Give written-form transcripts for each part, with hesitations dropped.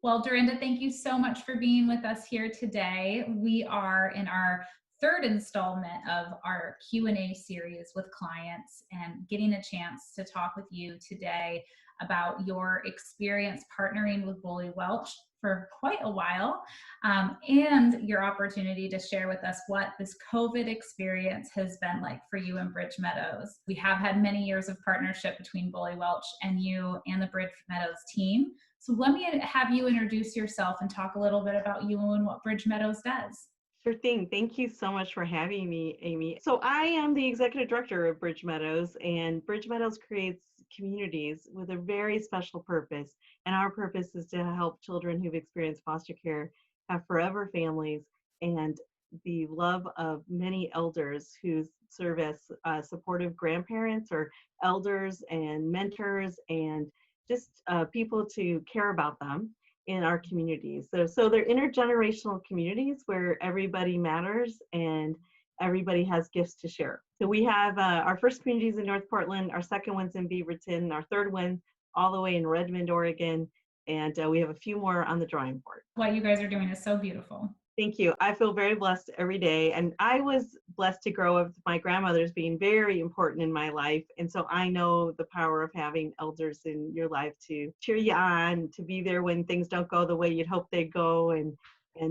Well, Derenda, thank you so much for being with us here today. We are in our third installment of our Q&A series with clients and getting a chance to talk with you today about your experience partnering with Boly Welch for quite a while, and your opportunity to share with us what this COVID experience has been like for you in Bridge Meadows. We have had many years of partnership between Boly Welch and you and the Bridge Meadows team. So let me have you introduce yourself and talk a little bit about you and what Bridge Meadows does. Sure thing. Thank you so much for having me, Amy. So I am the executive director of Bridge Meadows, and Bridge Meadows creates communities with a very special purpose. And our purpose is to help children who've experienced foster care have forever families and the love of many elders who serve as supportive grandparents or elders and mentors and just people to care about them in our communities. So they're intergenerational communities where everybody matters and everybody has gifts to share. So we have our first communities in North Portland, our second one's in Beaverton, our third one all the way in Redmond, Oregon, and we have a few more on the drawing board. What you guys are doing is so beautiful. Thank you. I feel very blessed every day. And I was blessed to grow up with my grandmothers being very important in my life. And so I know the power of having elders in your life to cheer you on, to be there when things don't go the way you'd hope they'd go, and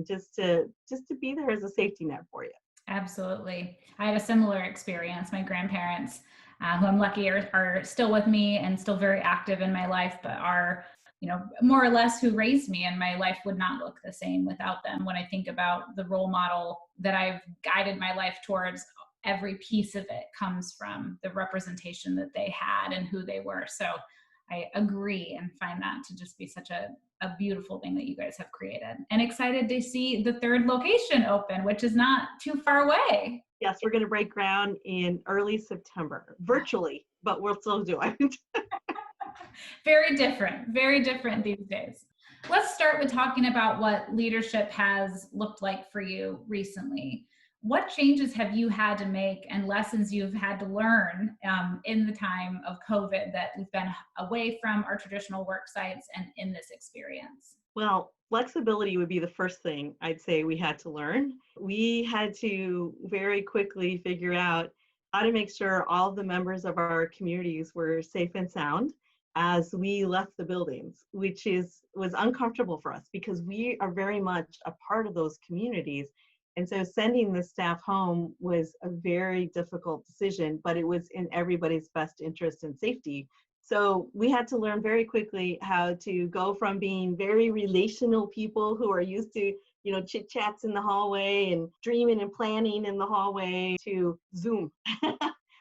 just to be there as a safety net for you. Absolutely. I had a similar experience. My grandparents, who I'm lucky are still with me and still very active in my life, but are more or less who raised me, and my life would not look the same without them. When I think about the role model that I've guided my life towards, every piece of it comes from the representation that they had and who they were. So I agree and find that to just be such a beautiful thing that you guys have created, and excited to see the third location open, which is not too far away. Yes, we're going to break ground in early September, virtually, but we'll still do it. Very different these days. Let's start with talking about what leadership has looked like for you recently. What changes have you had to make and lessons you've had to learn in the time of COVID that we've been away from our traditional work sites and in this experience? Well, flexibility would be the first thing I'd say we had to learn. We had to very quickly figure out how to make sure all of the members of our communities were safe and sound as we left the buildings, which was uncomfortable for us because we are very much a part of those communities. And so sending the staff home was a very difficult decision, but it was in everybody's best interest and safety. So we had to learn very quickly how to go from being very relational people who are used to, chit chats in the hallway and dreaming and planning in the hallway to Zoom.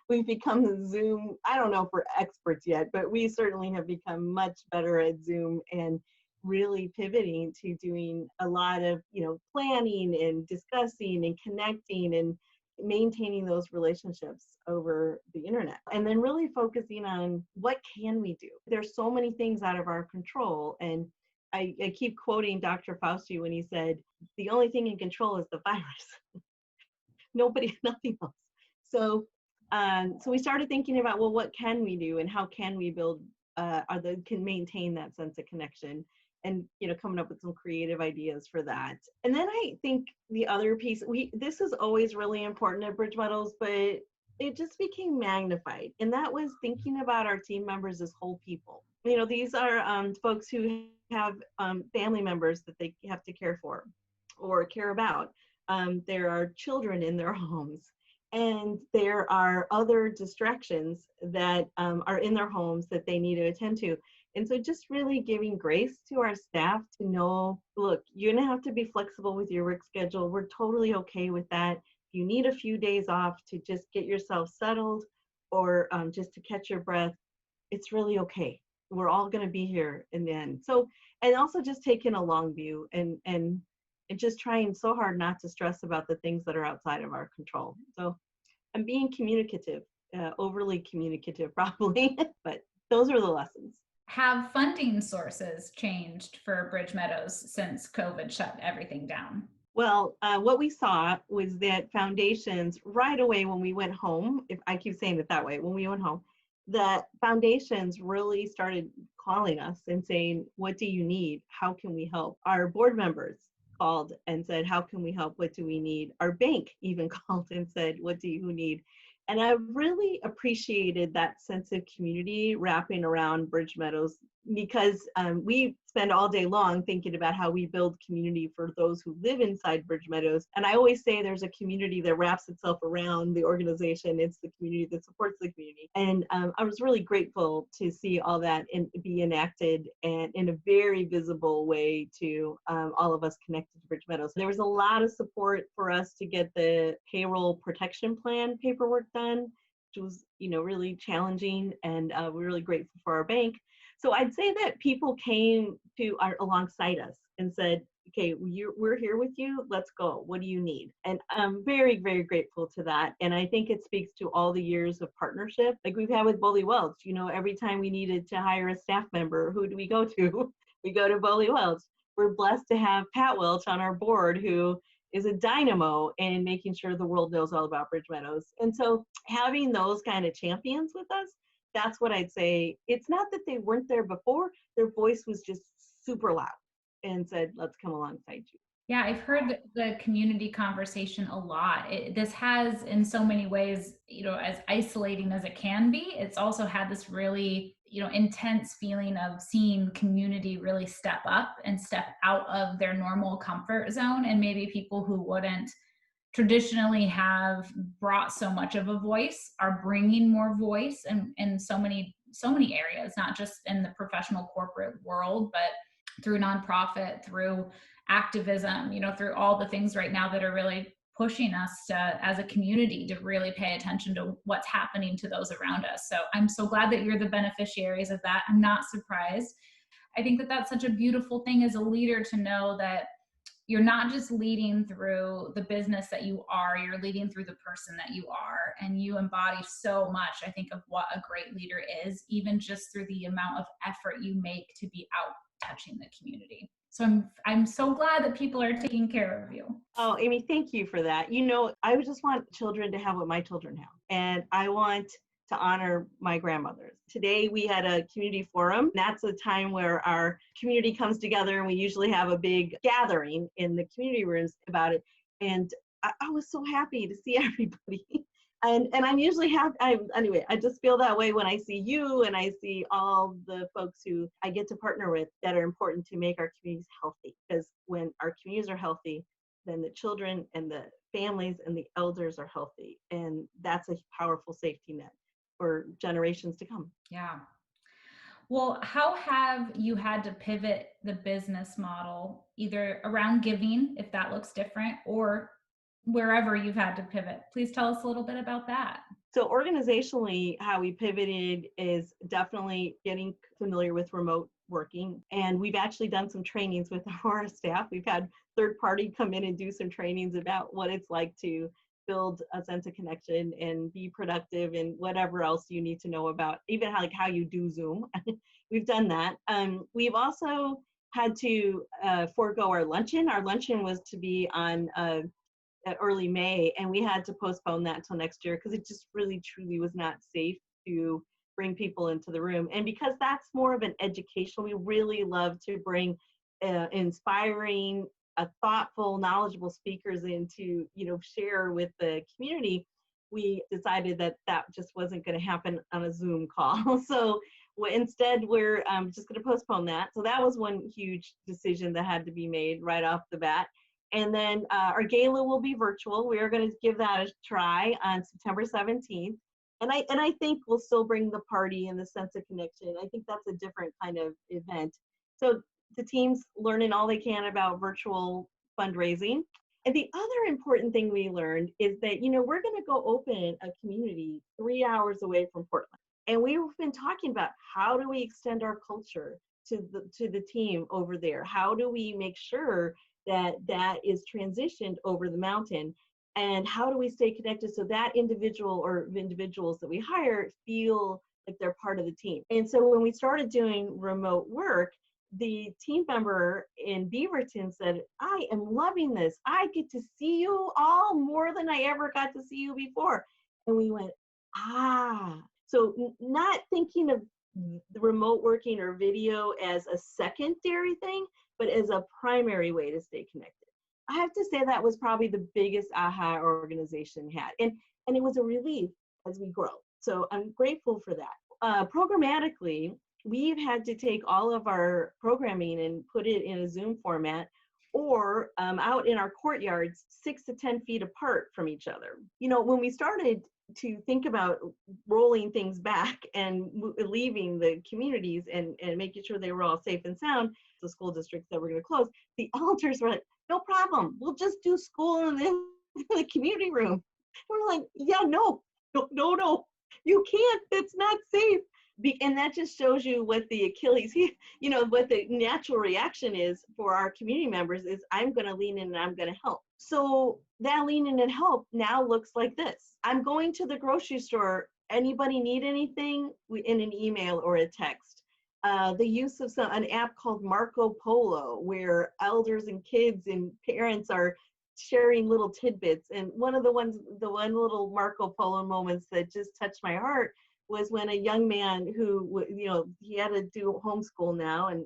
We've become the Zoom, I don't know if we're experts yet, but we certainly have become much better at Zoom and really pivoting to doing a lot of, planning and discussing and connecting and maintaining those relationships over the internet. And then really focusing on what can we do? There's so many things out of our control. And I keep quoting Dr. Fauci when he said, the only thing in control is the virus. Nothing else. So we started thinking about, well, what can we do and how can we build, can maintain that sense of connection, and coming up with some creative ideas for that. And then I think the other piece, this is always really important at Bridge Meadows, but it just became magnified, and that was thinking about our team members as whole people. These are folks who have family members that they have to care for or care about. There are children in their homes. And there are other distractions that are in their homes that they need to attend to. And so just really giving grace to our staff to know, look, you're going to have to be flexible with your work schedule. We're totally okay with that. If you need a few days off to just get yourself settled or just to catch your breath, it's really okay. We're all going to be here in the end. So, and also just taking a long view and just trying so hard not to stress about the things that are outside of our control. So I'm being communicative, overly communicative probably, but those are the lessons. Have funding sources changed for Bridge Meadows since COVID shut everything down? Well, what we saw was that foundations right away when we went home, if I keep saying it that way, when we went home, that foundations really started calling us and saying, what do you need? How can we help? Our board members called and said, how can we help? What do we need? Our bank even called and said, what do you need? And I really appreciated that sense of community wrapping around Bridge Meadows, because we spend all day long thinking about how we build community for those who live inside Bridge Meadows. And I always say there's a community that wraps itself around the organization. It's the community that supports the community. And I was really grateful to see all that be enacted and in a very visible way to all of us connected to Bridge Meadows. There was a lot of support for us to get the payroll protection plan paperwork done, which was, really challenging, and we're really grateful for our bank. So I'd say that people came alongside us and said, okay, we're here with you, let's go, what do you need? And I'm very, very grateful to that. And I think it speaks to all the years of partnership like we've had with Boly Welch. Every time we needed to hire a staff member, who do we go to? We go to Boly Welch. We're blessed to have Pat Welch on our board, who is a dynamo in making sure the world knows all about Bridge Meadows. And so having those kind of champions with us, that's what I'd say. It's not that they weren't there before, their voice was just super loud and said, let's come alongside you. Yeah, I've heard the community conversation a lot. This has, in so many ways, as isolating as it can be, it's also had this really, intense feeling of seeing community really step up and step out of their normal comfort zone. And maybe people who wouldn't traditionally have brought so much of a voice are bringing more voice in so many areas, not just in the professional corporate world, but through nonprofit, through activism, through all the things right now that are really pushing us to, as a community, to really pay attention to what's happening to those around us. So I'm so glad that you're the beneficiaries of that. I'm not surprised. I think that that's such a beautiful thing as a leader, to know that you're not just leading through the business that you are, you're leading through the person that you are. And you embody so much, I think, of what a great leader is, even just through the amount of effort you make to be out touching the community. So I'm so glad that people are taking care of you. Oh, Amy, thank you for that. I just want children to have what my children have. And I want to honor my grandmothers. Today we had a community forum. That's a time where our community comes together, and we usually have a big gathering in the community rooms about it. And I was so happy to see everybody. And I'm usually happy. Anyway, I just feel that way when I see you and I see all the folks who I get to partner with that are important to make our communities healthy. Because when our communities are healthy, then the children and the families and the elders are healthy. And that's a powerful safety net for generations to come. Yeah. Well, how have you had to pivot the business model, either around giving, if that looks different, or wherever you've had to pivot? Please tell us a little bit about that. So organizationally, how we pivoted is definitely getting familiar with remote working. And we've actually done some trainings with our staff. We've had third party come in and do some trainings about what it's like to build a sense of connection and be productive and whatever else you need to know about, even how you do Zoom. We've done that. We've also had to forego our luncheon. Our luncheon was to be on early May, and we had to postpone that till next year because it just really truly was not safe to bring people into the room. And because that's more of an educational, we really love to bring inspiring, thoughtful, knowledgeable speakers in to share with the community. We decided that just wasn't going to happen on a Zoom call. So instead, we're just going to postpone that. So that was one huge decision that had to be made right off the bat. And then our gala will be virtual. We are going to give that a try on September 17th. And I think we'll still bring the party and the sense of connection. I think that's a different kind of event. So the team's learning all they can about virtual fundraising. And the other important thing we learned is that, we're going to go open a community 3 hours away from Portland. And we've been talking about how do we extend our culture to the team over there? How do we make sure that is transitioned over the mountain? And how do we stay connected so that individual or individuals that we hire feel like they're part of the team? And so when we started doing remote work, the team member in Beaverton said, I am loving this. I get to see you all more than I ever got to see you before. And we went, so not thinking of the remote working or video as a secondary thing, but as a primary way to stay connected. I have to say that was probably the biggest aha our organization had. And it was a relief as we grow. So I'm grateful for that. Programmatically, we've had to take all of our programming and put it in a Zoom format or out in our courtyards 6 to 10 feet apart from each other. You know, when we started to think about rolling things back and leaving the communities and making sure they were all safe and sound, the school districts that were going to close, the elders were like, no problem, we'll just do school in the community room. We're like, yeah, no, you can't, that's not safe. And that just shows you what the Achilles, you know, what the natural reaction is for our community members is I'm going to lean in and I'm going to help. So that lean in and help now looks like this. I'm going to the grocery store. Anybody need anything? In an email or a text. The use of an app called Marco Polo, where elders and kids and parents are sharing little tidbits. And one little Marco Polo moments that just touched my heart was when a young man who, you know, he had to do homeschool now and,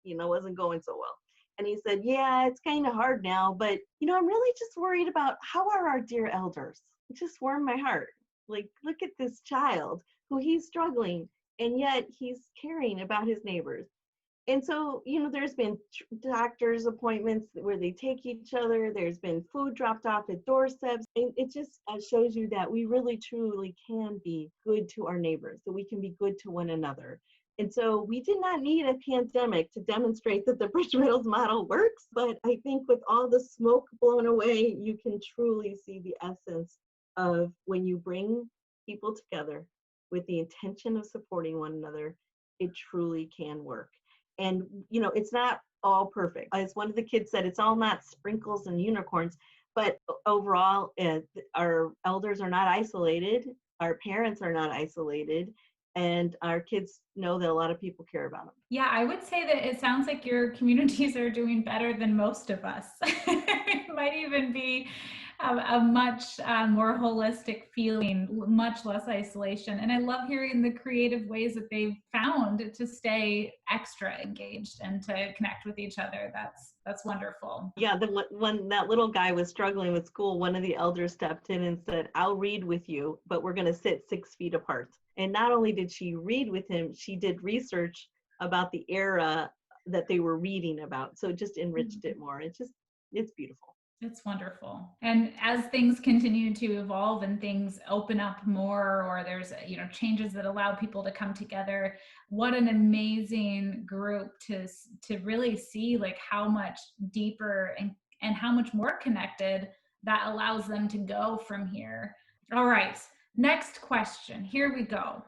you know, wasn't going so well. And he said, yeah, it's kind of hard now, but, you know, I'm really just worried about how are our dear elders? It just warmed my heart. Like, look at this child who he's struggling, and yet he's caring about his neighbors. And so, you know, there's been doctor's appointments where they take each other. There's been food dropped off at doorsteps. And it just shows you that we really, truly can be good to our neighbors, that we can be good to one another. And so we did not need a pandemic to demonstrate that the Bridge Meadows model works. But I think with all the smoke blown away, you can truly see the essence of when you bring people together with the intention of supporting one another, it truly can work. And, you know, it's not all perfect. As one of the kids said, it's all not sprinkles and unicorns, but overall, our elders are not isolated. Our parents are not isolated. And our kids know that a lot of people care about them. Yeah, I would say that it sounds like your communities are doing better than most of us. It might even be a much more holistic feeling, much less isolation. And I love hearing the creative ways that they've found to stay extra engaged and to connect with each other. That's wonderful. Yeah, when that little guy was struggling with school, one of the elders stepped in and said, I'll read with you, but we're going to sit 6 feet apart. And not only did she read with him, she did research about the era that they were reading about. So it just enriched it more. It's beautiful. It's wonderful. And as things continue to evolve and things open up more, or there's, you know, changes that allow people to come together, what an amazing group to really see like how much deeper and how much more connected that allows them to go from here. All right. Next question. Here we go.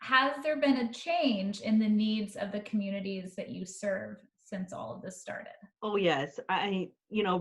Has there been a change in the needs of the communities that you serve since all of this started? Oh, yes.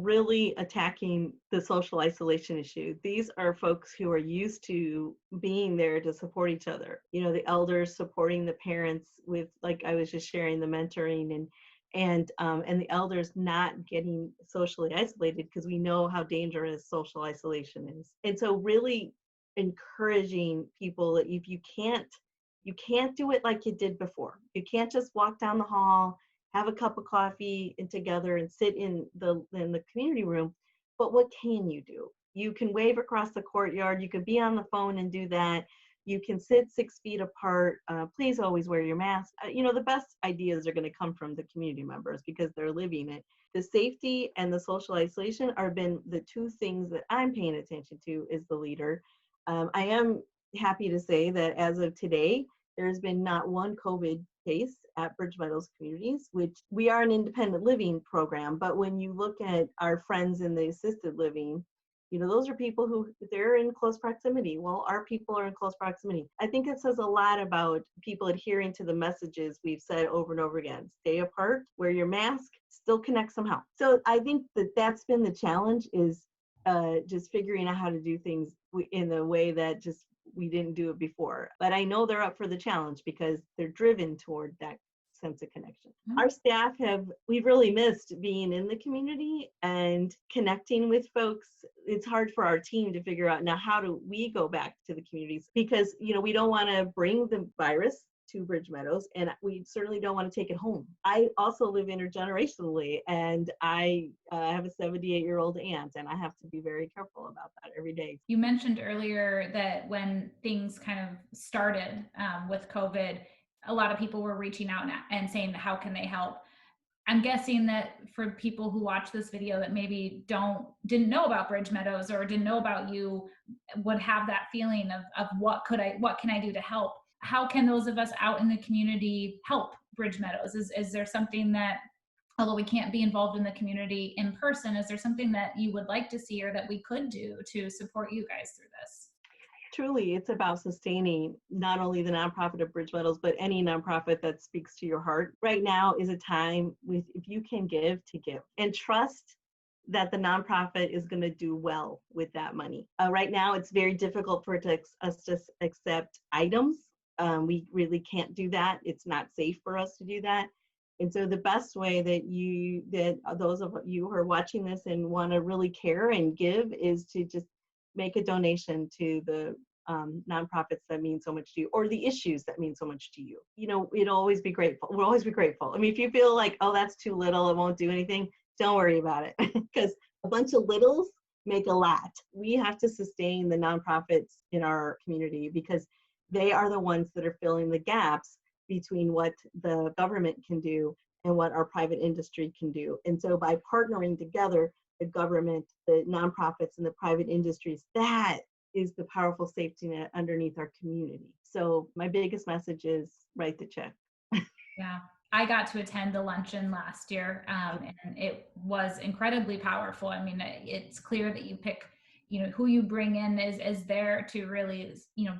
Really attacking the social isolation issue. These are folks who are used to being there to support each other. You know, the elders supporting the parents with, like I was just sharing, the mentoring and the elders not getting socially isolated, because we know how dangerous social isolation is. And so really encouraging people that if you can't do it like you did before. You can't just walk down the hall, have a cup of coffee and together and sit in the community room. But what can you do? You can wave across the courtyard. You can be on the phone and do that. You can sit 6 feet apart. Please always wear your mask. The best ideas are going to come from the community members because they're living it. The safety and the social isolation are been the two things that I'm paying attention to as the leader. I am happy to say that as of today, there's been not one COVID case at Bridge Meadows Communities, which we are an independent living program. But when you look at our friends in the assisted living, those are people who they're in close proximity. Well, our people are in close proximity. I think it says a lot about people adhering to the messages we've said over and over again. Stay apart, wear your mask, still connect somehow. So I think that's been the challenge, is just figuring out how to do things in the way that just we didn't do it before. But I know they're up for the challenge because they're driven toward that sense of connection. Mm-hmm. Our staff we've really missed being in the community and connecting with folks. It's hard for our team to figure out now, how do we go back to the communities? Because, we don't want to bring the virus to Bridge Meadows, and we certainly don't want to take it home. I also live intergenerationally, and I have a 78-year-old aunt, and I have to be very careful about that every day. You mentioned earlier that when things kind of started with COVID, a lot of people were reaching out and saying, how can they help? I'm guessing that for people who watch this video that maybe didn't know about Bridge Meadows or didn't know about you, would have that feeling of what can I do to help? How can those of us out in the community help Bridge Meadows? Is there something that, although we can't be involved in the community in person, is there something that you would like to see or that we could do to support you guys through this? Truly, it's about sustaining not only the nonprofit of Bridge Meadows, but any nonprofit that speaks to your heart. Right now is a time if you can give, to give, and trust that the nonprofit is going to do well with that money. Right now, it's very difficult for us to accept items. We really can't do that. It's not safe for us to do that. And so the best way that those of you who are watching this and want to really care and give is to just make a donation to the nonprofits that mean so much to you, or the issues that mean so much to you. You know, we'll always be grateful. I mean, if you feel like, oh, that's too little, it won't do anything, don't worry about it, because a bunch of littles make a lot. We have to sustain the nonprofits in our community because they are the ones that are filling the gaps between what the government can do and what our private industry can do. And so by partnering together, the government, the nonprofits, and the private industries, that is the powerful safety net underneath our community. So my biggest message is write the check. Yeah, I got to attend the luncheon last year, and it was incredibly powerful. I mean, it's clear that you pick, who you bring in is there to really,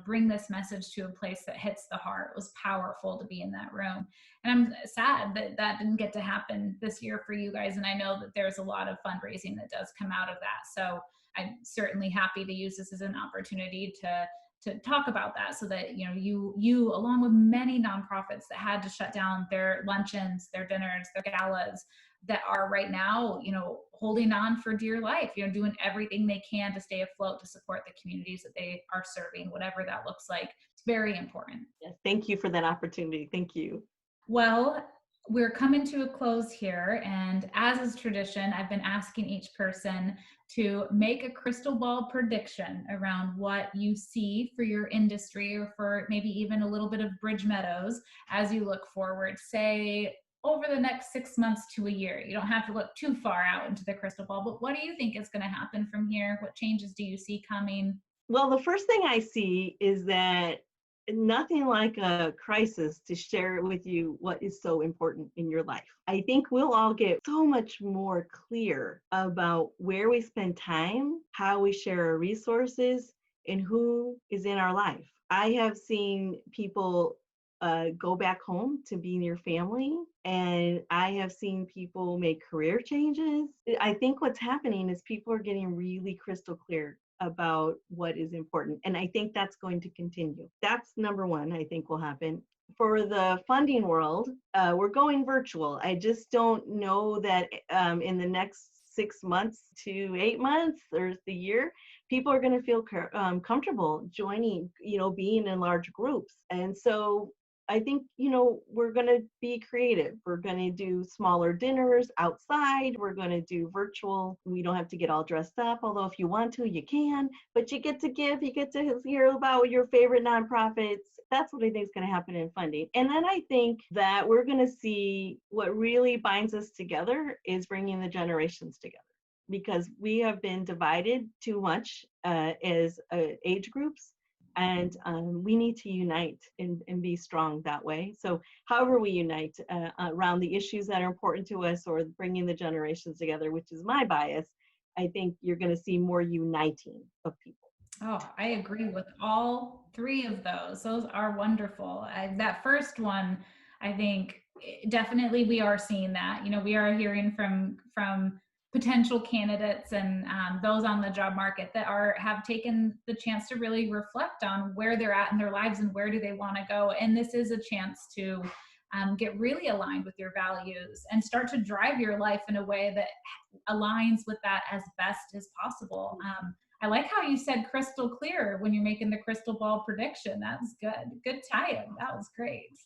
bring this message to a place that hits the heart. It was powerful to be in that room. And I'm sad that that didn't get to happen this year for you guys. And I know that there's a lot of fundraising that does come out of that. So I'm certainly happy to use this as an opportunity to talk about that, so that you along with many nonprofits that had to shut down their luncheons, their dinners, their galas, that are right now holding on for dear life, doing everything they can to stay afloat, to support the communities that they are serving, whatever that looks like. It's very important. Yes, thank you for that opportunity. Thank you. Well, we're coming to a close here, and as is tradition, I've been asking each person to make a crystal ball prediction around what you see for your industry, or for maybe even a little bit of Bridge Meadows as you look forward, say over the next 6 months to a year. You don't have to look too far out into the crystal ball, but what do you think is going to happen from here? What changes do you see coming? Well, the first thing I see is that nothing like a crisis to share with you what is so important in your life. I think we'll all get so much more clear about where we spend time, how we share our resources, and who is in our life. I have seen people go back home to be near family, and I have seen people make career changes. I think what's happening is people are getting really crystal clear about what is important. And I think that's going to continue. That's number one, I think will happen. For the funding world, we're going virtual. I just don't know that in the next 6 months to 8 months or the year, people are going to feel comfortable joining, being in large groups. And so I think, we're going to be creative. We're going to do smaller dinners outside. We're going to do virtual. We don't have to get all dressed up, although if you want to, you can. But you get to give, you get to hear about your favorite nonprofits. That's what I think is going to happen in funding. And then I think that we're going to see what really binds us together is bringing the generations together, because we have been divided too much as age groups. And we need to unite and be strong that way. So however we unite around the issues that are important to us, or bringing the generations together, which is my bias, I think you're going to see more uniting of people. Oh, I agree with all three of those. Those are wonderful. That first one, I think definitely we are seeing that. We are hearing from potential candidates and those on the job market that have taken the chance to really reflect on where they're at in their lives and where do they want to go. And this is a chance to get really aligned with your values and start to drive your life in a way that aligns with that as best as possible. I like how you said crystal clear when you're making the crystal ball prediction. That was good. Good tie-in. That was great.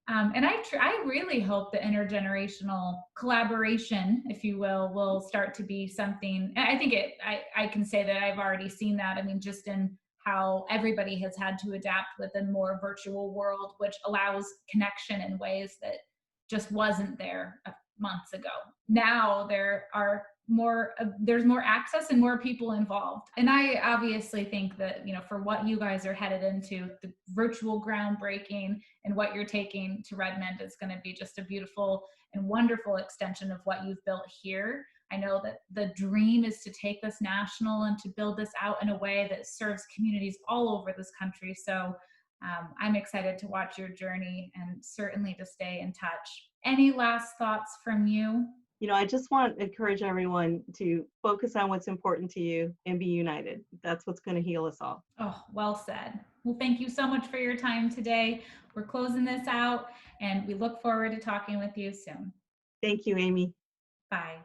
And I really hope the intergenerational collaboration, if you will start to be something. I think I can say that I've already seen that. I mean, just in how everybody has had to adapt with a more virtual world, which allows connection in ways that just wasn't there months ago. Now there are more, there's more access and more people involved. And I obviously think that, for what you guys are headed into, the virtual groundbreaking and what you're taking to Redmond is going to be just a beautiful and wonderful extension of what you've built here. I know that the dream is to take this national and to build this out in a way that serves communities all over this country. So I'm excited to watch your journey and certainly to stay in touch. Any last thoughts from you? I just want to encourage everyone to focus on what's important to you and be united. That's what's going to heal us all. Oh, well said. Well, thank you so much for your time today. We're closing this out and we look forward to talking with you soon. Thank you, Amy. Bye.